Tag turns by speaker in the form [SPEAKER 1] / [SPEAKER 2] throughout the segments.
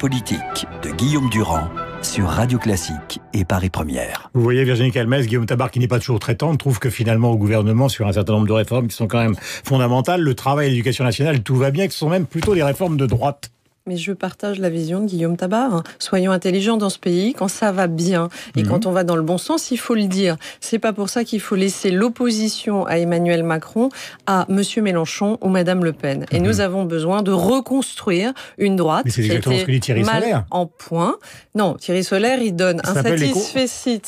[SPEAKER 1] politique de Guillaume Durand sur Radio Classique et Paris Première.
[SPEAKER 2] Vous voyez Virginie Calmès, Guillaume Tabar, qui n'est pas toujours très tendre, trouve que finalement au gouvernement, sur un certain nombre de réformes qui sont quand même fondamentales, le travail et l'éducation nationale, tout va bien, que ce sont même plutôt des réformes de droite.
[SPEAKER 3] Mais je partage la vision de Guillaume Tabar. Soyons intelligents dans ce pays. Quand ça va bien et quand on va dans le bon sens, il faut le dire. C'est pas pour ça qu'il faut laisser l'opposition à Emmanuel Macron à Monsieur Mélenchon ou Madame Le Pen. Et nous avons besoin de reconstruire une droite qui a été mal en point. Non, Thierry Solère, il donne un satisfecit.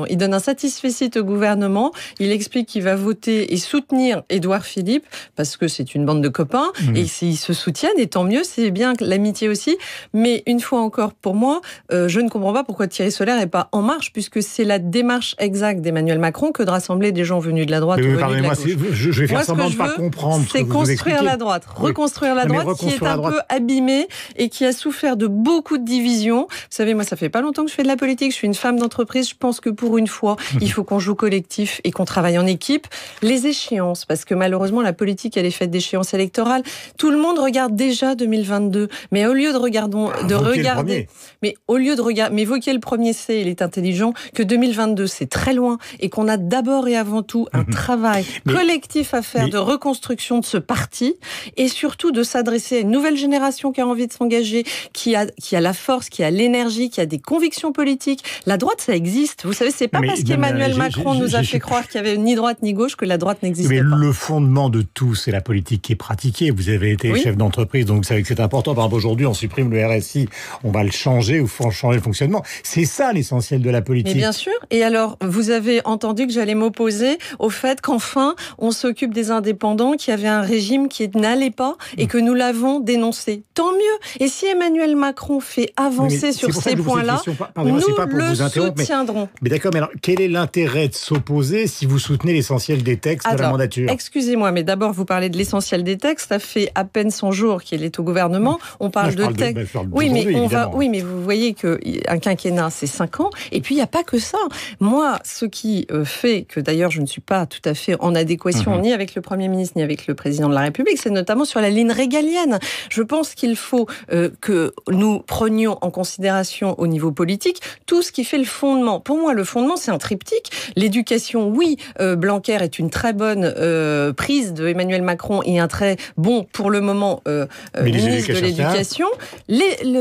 [SPEAKER 3] Il donne un satisfecit au gouvernement. Il explique qu'il va voter et soutenir Édouard Philippe parce que c'est une bande de copains et s'ils se soutiennent, et tant mieux, c'est bien l'amitié aussi, mais une fois encore, pour moi, je ne comprends pas pourquoi Thierry Solère n'est pas en marche, puisque c'est la démarche exacte d'Emmanuel Macron que de rassembler des gens venus de la droite ou venus de la gauche.
[SPEAKER 2] Je vais faire semblant de ne pas comprendre.
[SPEAKER 3] C'est construire la droite, reconstruire la droite qui est un peu abîmée et qui a souffert de beaucoup de divisions. Vous savez, moi, ça fait pas longtemps que je fais de la politique, je suis une femme d'entreprise, je pense que pour une fois, il faut qu'on joue collectif et qu'on travaille en équipe. Les échéances, parce que malheureusement, la politique, elle est faite d'échéances électorales. Tout le monde regarde déjà 2022. Mais au lieu de regarder, mais Wauquiez le premier sait, il est intelligent, que 2022 c'est très loin et qu'on a d'abord et avant tout un travail collectif à faire de reconstruction de ce parti et surtout de s'adresser à une nouvelle génération qui a envie de s'engager, qui a la force, qui a l'énergie, qui a des convictions politiques. La droite, ça existe. Vous savez, c'est pas parce qu'Emmanuel Macron nous a fait croire qu'il y avait ni droite ni gauche que la droite n'existait pas.
[SPEAKER 2] Le fondement de tout, c'est la politique qui est pratiquée. Vous avez été chef d'entreprise, donc vous savez que c'est important. Par exemple, aujourd'hui, on supprime le RSI, on va le changer ou changer le fonctionnement. C'est ça l'essentiel de la politique.
[SPEAKER 3] Mais bien sûr. Et alors, vous avez entendu que j'allais m'opposer au fait qu'enfin, on s'occupe des indépendants, qui avaient un régime qui n'allait pas et que nous l'avons dénoncé. Tant mieux. Et si Emmanuel Macron fait avancer sur ces points-là, nous le soutiendrons.
[SPEAKER 2] Mais d'accord, mais alors, quel est l'intérêt de s'opposer si vous soutenez l'essentiel des textes de la mandature ?
[SPEAKER 3] Excusez-moi, mais d'abord, vous parlez de l'essentiel des textes. Ça fait à peine 100 jours qu'il est au gouvernement. On parle de texte. Oui, mais vous voyez qu'un quinquennat, c'est 5 ans. Et puis, il n'y a pas que ça. Moi, ce qui fait que, d'ailleurs, je ne suis pas tout à fait en adéquation ni avec le Premier ministre, ni avec le Président de la République, c'est notamment sur la ligne régalienne. Je pense qu'il faut que nous prenions en considération au niveau politique tout ce qui fait le fondement. Pour moi, le fondement, c'est un triptyque. L'éducation, oui, Blanquer est une très bonne prise de Emmanuel Macron et un très bon, pour le moment, ministre de l'Éducation.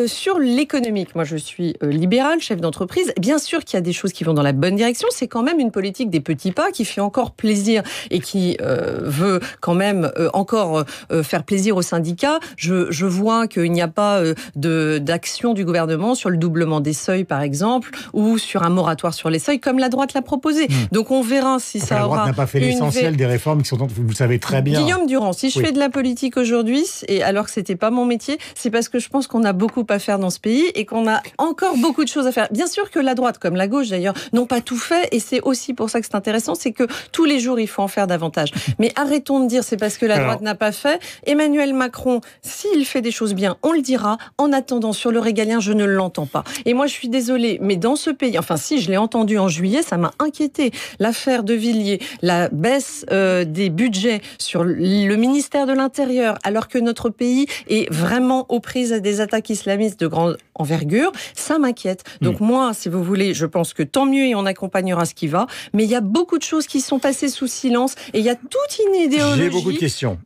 [SPEAKER 3] Sur l'économique, moi je suis libérale, chef d'entreprise. Bien sûr qu'il y a des choses qui vont dans la bonne direction. C'est quand même une politique des petits pas qui fait encore plaisir et qui veut quand même encore faire plaisir aux syndicats. Je vois qu'il n'y a pas d'action du gouvernement sur le doublement des seuils, par exemple, ou sur un moratoire sur les seuils, comme la droite l'a proposé. Donc on verra si ça aura...
[SPEAKER 2] La droite n'a pas fait l'essentiel des réformes qui sont... Vous le savez très bien.
[SPEAKER 3] Guillaume Durand, si je fais de la politique aujourd'hui, et alors que c'était pas mon métier, c'est parce que je pense qu'on a beaucoup à faire dans ce pays et qu'on a encore beaucoup de choses à faire. Bien sûr que la droite, comme la gauche d'ailleurs, n'ont pas tout fait et c'est aussi pour ça que c'est intéressant, c'est que tous les jours il faut en faire davantage. Mais arrêtons de dire c'est parce que la droite n'a pas fait. Emmanuel Macron, s'il fait des choses bien, on le dira. En attendant, sur le régalien, je ne l'entends pas. Et moi je suis désolée, mais dans ce pays, enfin si je l'ai entendu en juillet, ça m'a inquiété. L'affaire de Villiers, la baisse des budgets sur le ministère de l'Intérieur, alors que notre pays est vraiment aux prises à des attaques islamistes de grande envergure, ça m'inquiète. Donc moi, si vous voulez, je pense que tant mieux et on accompagnera ce qui va, mais il y a beaucoup de choses qui sont passées sous silence et il y a toute une idéologie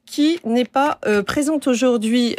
[SPEAKER 3] qui n'est pas présente aujourd'hui,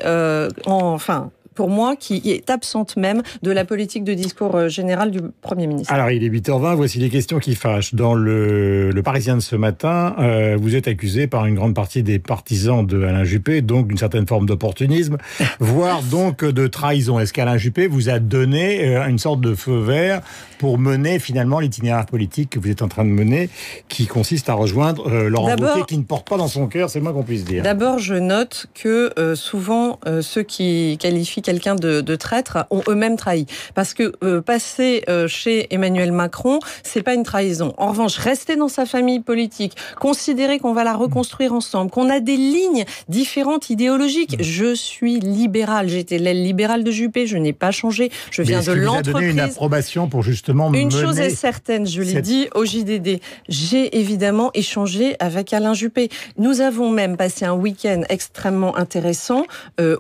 [SPEAKER 3] pour moi, qui est absente même de la politique de discours général du Premier ministre.
[SPEAKER 2] Alors, il est 8h20, voici les questions qui fâchent. Dans le Parisien de ce matin, vous êtes accusé par une grande partie des partisans de Alain Juppé, donc d'une certaine forme d'opportunisme, voire donc de trahison. Est-ce qu'Alain Juppé vous a donné une sorte de feu vert pour mener finalement l'itinéraire politique que vous êtes en train de mener, qui consiste à rejoindre Laurent Wauquiez, qui ne porte pas dans son cœur, c'est le moins qu'on puisse dire.
[SPEAKER 3] D'abord, je note que souvent, ceux qui qualifient quelqu'un de traître ont eux-mêmes trahi. Parce que passer chez Emmanuel Macron, c'est pas une trahison. En revanche, rester dans sa famille politique, considérer qu'on va la reconstruire ensemble, qu'on a des lignes différentes idéologiques. Je suis libérale. J'étais l'aile libérale de Juppé, je n'ai pas changé. Je viens de l'entreprise. Vous a donné
[SPEAKER 2] une approbation pour justement mener...
[SPEAKER 3] Une chose est certaine, je l'ai dit au JDD. J'ai évidemment échangé avec Alain Juppé. Nous avons même passé un week-end extrêmement intéressant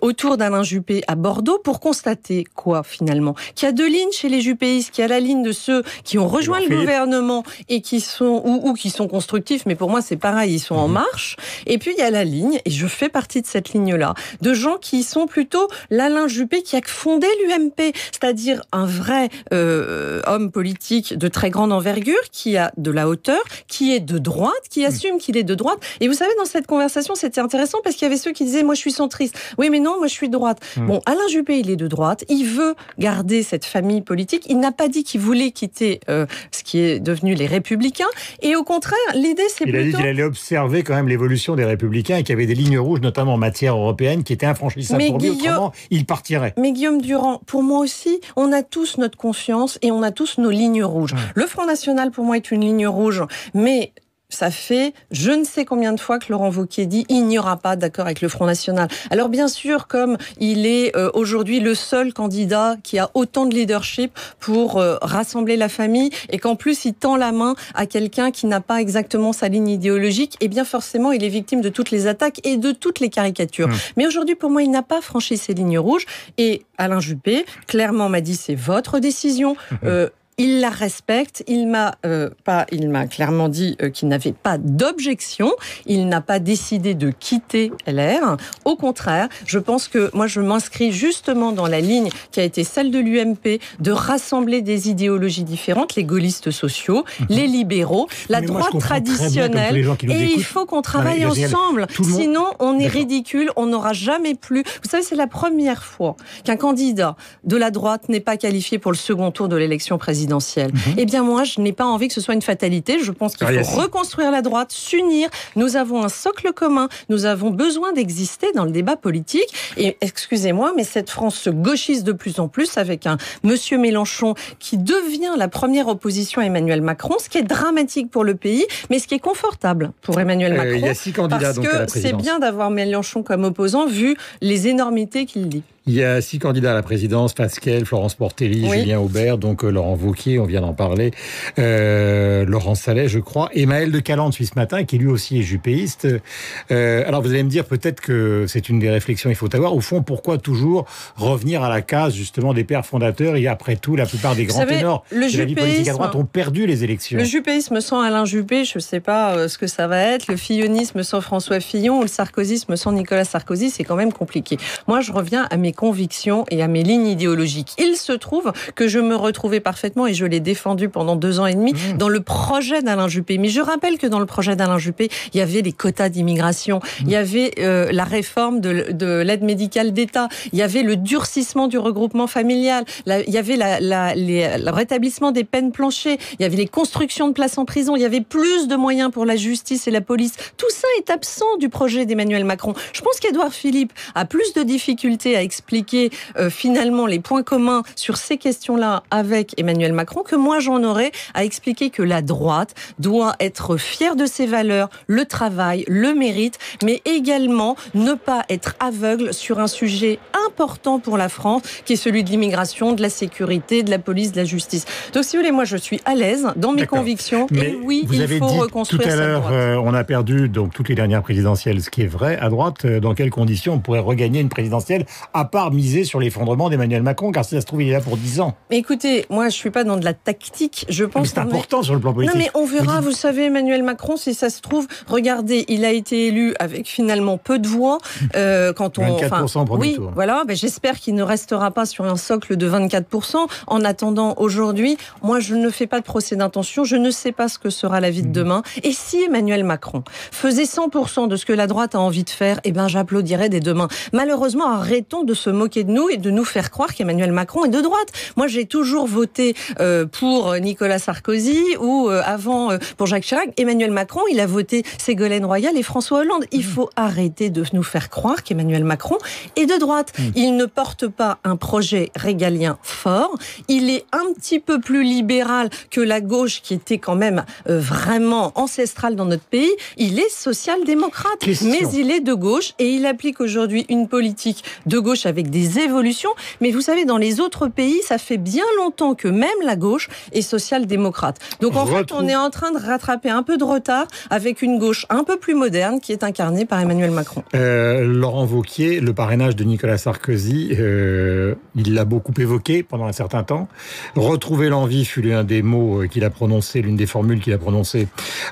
[SPEAKER 3] autour d'Alain Juppé à Bordeaux. Bordeaux pour constater quoi finalement? Qu'il y a deux lignes chez les juppéistes, qu'il y a la ligne de ceux qui ont rejoint le gouvernement et qui sont ou qui sont constructifs, mais pour moi c'est pareil, ils sont en marche. Et puis il y a la ligne, et je fais partie de cette ligne-là, de gens qui sont plutôt l'Alain Juppé qui a fondé l'UMP, c'est-à-dire un vrai homme politique de très grande envergure, qui a de la hauteur, qui est de droite, qui assume qu'il est de droite. Et vous savez, dans cette conversation, c'était intéressant parce qu'il y avait ceux qui disaient « moi je suis centriste ». Oui, mais non, moi je suis de droite. Bon, Alain Juppé, il est de droite, il veut garder cette famille politique, il n'a pas dit qu'il voulait quitter ce qui est devenu les Républicains, et au contraire, l'idée c'est plutôt...
[SPEAKER 2] Il a dit qu'il allait observer quand même l'évolution des Républicains et qu'il y avait des lignes rouges, notamment en matière européenne, qui étaient infranchissables pour lui, autrement il partirait.
[SPEAKER 3] Mais Guillaume Durand, pour moi aussi, on a tous notre conscience et on a tous nos lignes rouges. Le Front National, pour moi, est une ligne rouge, mais... ça fait je ne sais combien de fois que Laurent Wauquiez dit il n'y aura pas d'accord avec le Front National. Alors bien sûr, comme il est aujourd'hui le seul candidat qui a autant de leadership pour rassembler la famille, et qu'en plus il tend la main à quelqu'un qui n'a pas exactement sa ligne idéologique, et bien forcément il est victime de toutes les attaques et de toutes les caricatures. Mais aujourd'hui, pour moi, il n'a pas franchi ses lignes rouges, et Alain Juppé clairement m'a dit c'est votre décision. Il la respecte. Il m'a clairement dit qu'il n'avait pas d'objection. Il n'a pas décidé de quitter LR. Au contraire, je pense que moi, je m'inscris justement dans la ligne qui a été celle de l'UMP, de rassembler des idéologies différentes, les gaullistes sociaux, les libéraux, la droite traditionnelle. Et il faut qu'on travaille ensemble. Sinon, on est ridicule. On n'aura jamais plus... Vous savez, c'est la première fois qu'un candidat de la droite n'est pas qualifié pour le second tour de l'élection présidentielle. Eh bien moi, je n'ai pas envie que ce soit une fatalité. Je pense qu'il faut reconstruire la droite, s'unir. Nous avons un socle commun. Nous avons besoin d'exister dans le débat politique. Et excusez-moi, mais cette France se gauchise de plus en plus avec un monsieur Mélenchon qui devient la première opposition à Emmanuel Macron, ce qui est dramatique pour le pays, mais ce qui est confortable pour Emmanuel Macron.
[SPEAKER 2] Il y a 6 candidats
[SPEAKER 3] parce
[SPEAKER 2] donc à la
[SPEAKER 3] que c'est bien d'avoir Mélenchon comme opposant vu les énormités qu'il dit.
[SPEAKER 2] Il y a 6 candidats à la présidence, Fasquelle, Florence Portelli, Julien Aubert, donc Laurent Wauquiez, on vient d'en parler, Laurent Sallet, je crois, et Maël de Calandre, ce matin, qui lui aussi est juppéiste. Alors vous allez me dire peut-être que c'est une des réflexions qu'il faut avoir. Au fond, pourquoi toujours revenir à la case justement des pères fondateurs, et après tout, la plupart des grands ténors de la vie politique à droite ont perdu les élections.
[SPEAKER 3] Le juppéisme sans Alain Juppé, je ne sais pas ce que ça va être. Le fillonisme sans François Fillon ou le sarkozysme sans Nicolas Sarkozy, c'est quand même compliqué. Moi, je reviens à mes convictions et à mes lignes idéologiques. Il se trouve que je me retrouvais parfaitement, et je l'ai défendu pendant 2 ans et demi, dans le projet d'Alain Juppé. Mais je rappelle que dans le projet d'Alain Juppé, il y avait les quotas d'immigration, il y avait la réforme de l'aide médicale d'État, il y avait le durcissement du regroupement familial, il y avait le rétablissement des peines planchées, il y avait les constructions de places en prison, il y avait plus de moyens pour la justice et la police. Tout ça est absent du projet d'Emmanuel Macron. Je pense qu'Édouard Philippe a plus de difficultés à expliquer finalement les points communs sur ces questions-là avec Emmanuel Macron que moi j'en aurais à expliquer que la droite doit être fière de ses valeurs, le travail, le mérite, mais également ne pas être aveugle sur un sujet important pour la France qui est celui de l'immigration, de la sécurité, de la police, de la justice. Donc si vous voulez, moi je suis à l'aise dans mes convictions, et oui, il faut reconstruire cette droite.
[SPEAKER 2] Tout à l'heure, on a perdu donc toutes les dernières présidentielles, ce qui est vrai. À droite, dans quelles conditions on pourrait regagner une présidentielle, à part miser sur l'effondrement d'Emmanuel Macron, car si ça se trouve, il est là pour 10 ans.
[SPEAKER 3] Mais écoutez, moi, je ne suis pas dans de la tactique. Je pense
[SPEAKER 2] mais c'est important sur le plan politique.
[SPEAKER 3] Non, mais on verra. Vous savez, Emmanuel Macron, si ça se trouve, regardez, il a été élu avec finalement peu de voix. Quand
[SPEAKER 2] 24% au premier tour.
[SPEAKER 3] Voilà. Ben, j'espère qu'il ne restera pas sur un socle de 24%. En attendant, aujourd'hui, moi, je ne fais pas de procès d'intention. Je ne sais pas ce que sera la vie de demain. Et si Emmanuel Macron faisait 100% de ce que la droite a envie de faire, eh ben, j'applaudirais dès demain. Malheureusement, arrêtons de se moquer de nous et de nous faire croire qu'Emmanuel Macron est de droite. Moi, j'ai toujours voté pour Nicolas Sarkozy ou avant pour Jacques Chirac. Emmanuel Macron, il a voté Ségolène Royal et François Hollande. Il faut arrêter de nous faire croire qu'Emmanuel Macron est de droite. Il ne porte pas un projet régalien fort. Il est un petit peu plus libéral que la gauche qui était quand même vraiment ancestrale dans notre pays. Il est social-démocrate, mais il est de gauche et il applique aujourd'hui une politique de gauche avec des évolutions. Mais vous savez, dans les autres pays, ça fait bien longtemps que même la gauche est social-démocrate. Donc en fait, on est en train de rattraper un peu de retard avec une gauche un peu plus moderne qui est incarnée par Emmanuel Macron.
[SPEAKER 2] Laurent Wauquiez, le parrainage de Nicolas Sarkozy, il l'a beaucoup évoqué pendant un certain temps. Retrouver l'envie fut l'un des mots qu'il a prononcé, l'une des formules qu'il a prononcées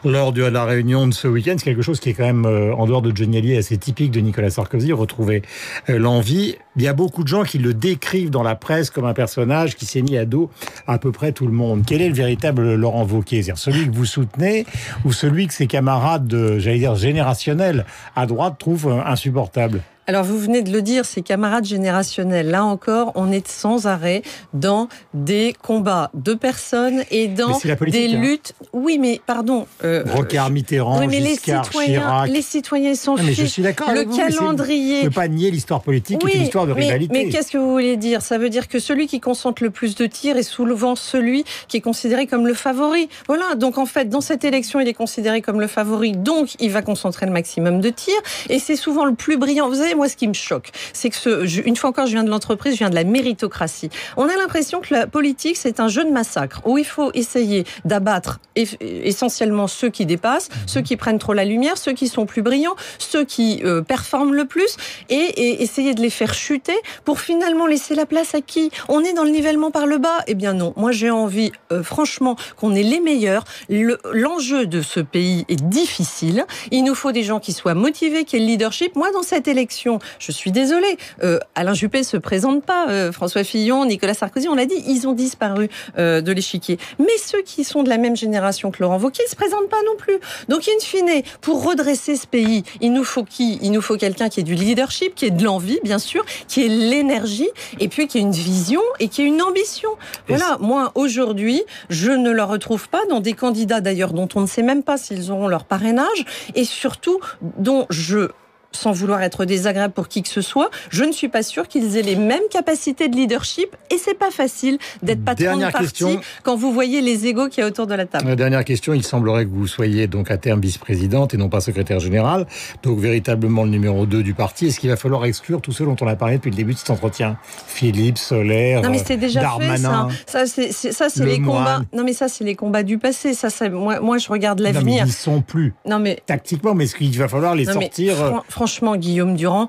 [SPEAKER 2] lors de la réunion de ce week-end. C'est quelque chose qui est quand même, en dehors de Johnny Hallyday, assez typique de Nicolas Sarkozy, retrouver l'envie. Il y a beaucoup de gens qui le décrivent dans la presse comme un personnage qui s'est mis à dos à peu près tout le monde. Quel est le véritable Laurent Wauquiez? C'est-à-dire celui que vous soutenez ou celui que ses camarades, j'allais dire générationnels, à droite trouvent insupportable?
[SPEAKER 3] Alors, vous venez de le dire, ces camarades générationnels, là encore, on est sans arrêt dans des combats de personnes et dans des luttes. Oui, mais pardon.
[SPEAKER 2] Rocard, Mitterrand,
[SPEAKER 3] oui, mais
[SPEAKER 2] Giscard, Chirac.
[SPEAKER 3] Les citoyens s'en fichent.
[SPEAKER 2] Je suis d'accord avec vous,
[SPEAKER 3] calendrier.
[SPEAKER 2] On ne peut pas nier l'histoire politique, qui est une histoire de rivalité.
[SPEAKER 3] Mais qu'est-ce que vous voulez dire? Ça veut dire que celui qui concentre le plus de tirs est souvent celui qui est considéré comme le favori. Voilà. Donc, en fait, dans cette élection, il est considéré comme le favori. Donc, il va concentrer le maximum de tirs. Et c'est souvent le plus brillant. Vous savez, moi, ce qui me choque, c'est que une fois encore, je viens de l'entreprise, je viens de la méritocratie. On a l'impression que la politique, c'est un jeu de massacre où il faut essayer d'abattre essentiellement ceux qui dépassent, ceux qui prennent trop la lumière, ceux qui sont plus brillants, ceux qui performent le plus et essayer de les faire chuter pour finalement laisser la place à qui? On est dans le nivellement par le bas? Eh bien non. Moi, j'ai envie, franchement, qu'on ait les meilleurs. L'enjeu de ce pays est difficile. Il nous faut des gens qui soient motivés, qui aient le leadership. Moi, dans cette élection, je suis désolée, Alain Juppé se présente pas, François Fillon, Nicolas Sarkozy, on l'a dit, ils ont disparu de l'échiquier. Mais ceux qui sont de la même génération que Laurent Wauquiez ne se présentent pas non plus. Donc, in fine, pour redresser ce pays, il nous faut qui? Il nous faut quelqu'un qui ait du leadership, qui ait de l'envie, bien sûr, qui ait l'énergie, et puis qui ait une vision et qui ait une ambition. Voilà, moi, aujourd'hui, je ne le retrouve pas dans des candidats, d'ailleurs, dont on ne sait même pas s'ils auront leur parrainage, et surtout, dont sans vouloir être désagréable pour qui que ce soit, je ne suis pas sûre qu'ils aient les mêmes capacités de leadership et c'est pas facile d'être patron de parti quand vous voyez les égos qu'il y a autour de la table.
[SPEAKER 2] Dernière question, il semblerait que vous soyez donc à terme vice-présidente et non pas secrétaire général, donc véritablement le numéro 2 du parti. Est-ce qu'il va falloir exclure tous ceux dont on a parlé depuis le début de cet entretien? Philippe, Solaire,
[SPEAKER 3] non mais c'est déjà
[SPEAKER 2] Darmanin,
[SPEAKER 3] fait ça c'est les combats. Non mais ça c'est les combats du passé. Ça moi je regarde l'avenir.
[SPEAKER 2] Non mais ils n'y sont plus.
[SPEAKER 3] Non mais
[SPEAKER 2] tactiquement, mais est-ce qu'il va falloir les sortir?
[SPEAKER 3] Franchement, Guillaume Durand,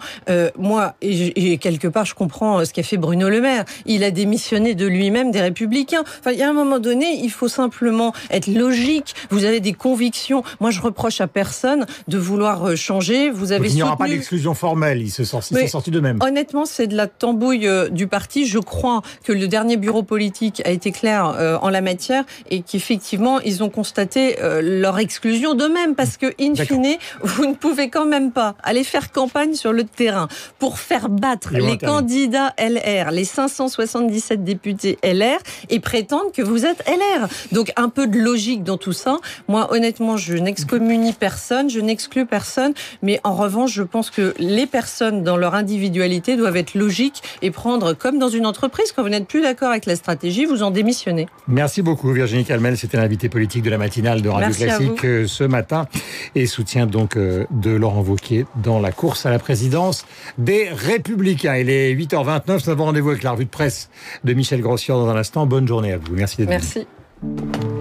[SPEAKER 3] moi, et quelque part, je comprends ce qu'a fait Bruno Le Maire. Il a démissionné de lui-même des Républicains. Enfin, il y a un moment donné, il faut simplement être logique. Vous avez des convictions. Moi, je reproche à personne de vouloir changer. Vous avez
[SPEAKER 2] il n'y aura pas d'exclusion formelle. Ils sont sortis d'eux-mêmes.
[SPEAKER 3] Honnêtement, c'est de la tambouille du parti. Je crois que le dernier bureau politique a été clair en la matière et qu'effectivement, ils ont constaté leur exclusion d'eux-mêmes parce que, in fine, vous ne pouvez quand même pas aller faire campagne sur le terrain pour faire battre les candidats LR, les 577 députés LR et prétendre que vous êtes LR. Donc un peu de logique dans tout ça. Moi, honnêtement, je n'excommunie personne, je n'exclus personne, mais en revanche, je pense que les personnes dans leur individualité doivent être logiques et prendre, comme dans une entreprise, quand vous n'êtes plus d'accord avec la stratégie, vous en démissionnez.
[SPEAKER 2] Merci beaucoup Virginie Calmel, c'était l'invité politique de la matinale de Radio Classique ce matin et soutien donc de Laurent Wauquiez dans la course à la présidence des Républicains. Il est 8h29, nous avons rendez-vous avec la revue de presse de Michel Grossière dans un instant. Bonne journée à vous. Merci d'être venu.
[SPEAKER 3] Merci.